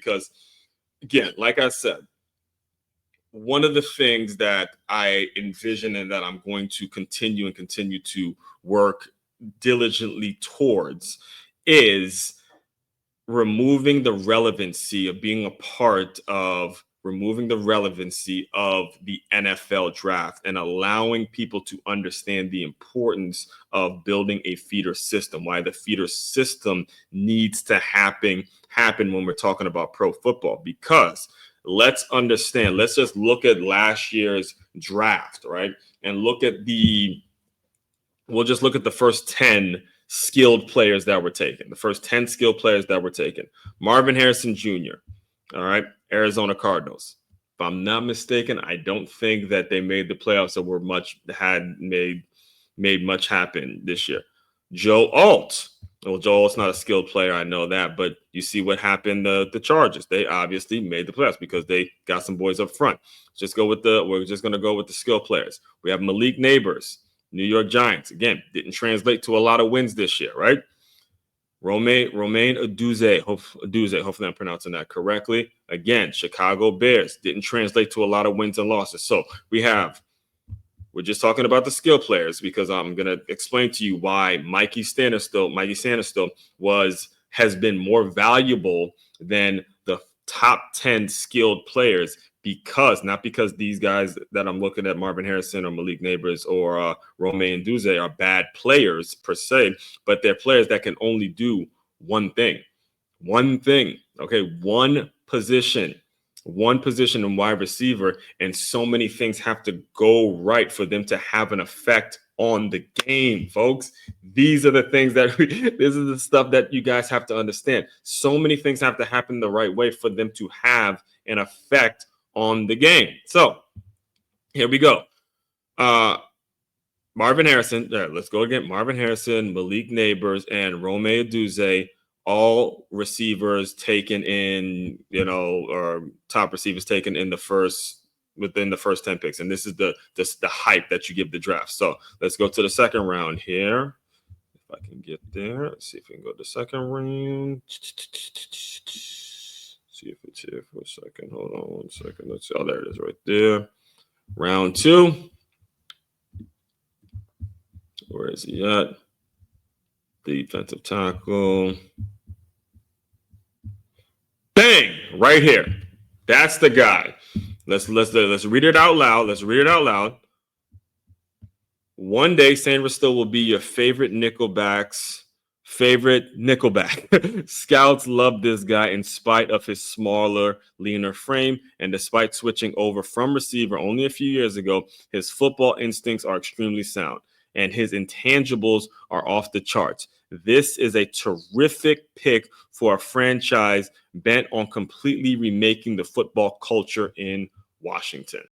because, again, like I said, one of the things that I envision and that I'm going to continue to work diligently towards is removing the relevancy of being a part of removing the relevancy of the NFL draft and allowing people to understand the importance of building a feeder system, why the feeder system needs to happen when we're talking about pro football. Because let's understand, let's just look at last year's draft, right? And we'll just look at the first 10 skilled players that were taken. The first 10 skilled players that were taken. Marvin Harrison Jr., all right, Arizona Cardinals. If I'm not mistaken, I don't think that they made the playoffs made much happen this year. Joe Alt. Well, Joe Alt's not a skilled player, I know that, but you see what happened the Chargers. They obviously made the playoffs because they got some boys up front. We're just going to go with the skilled players. We have Malik Neighbors, New York Giants. Again, didn't translate to a lot of wins this year, right? Romain Aduze, hopefully I'm pronouncing that correctly. Again, Chicago Bears, didn't translate to a lot of wins and losses. So we're just talking about the skill players because I'm going to explain to you why Mikey Sanistow has been more valuable than the top 10 skilled players, not because these guys that I'm looking at, Marvin Harrison or Malik Neighbors or Romain Duze, are bad players per se, but they're players that can only do one thing, okay? One position in wide receiver, and so many things have to go right for them to have an effect on the game, folks. These are the things this is the stuff that you guys have to understand. So many things have to happen the right way for them to have an effect on the game. So here we go. Marvin Harrison, let's go again. Marvin Harrison, Malik Neighbors, and Romain Duze, all receivers taken in, or top receivers taken within the first 10 picks. And this is the hype that you give the draft. So let's go to the second round here. If I can get there, let's see if we can go to the second round. See if it's here for a second. Hold on 1 second. Let's see. Oh, there it is right there. Round 2. Where is he at? Defensive tackle. Bang! Right here. That's the guy. Let's read it out loud. One day, Sandra Stowe will be your favorite Nickelback. Scouts love this guy in spite of his smaller, leaner frame, and despite switching over from receiver only a few years ago, his football instincts are extremely sound, and his intangibles are off the charts. This is a terrific pick for a franchise bent on completely remaking the football culture in Washington.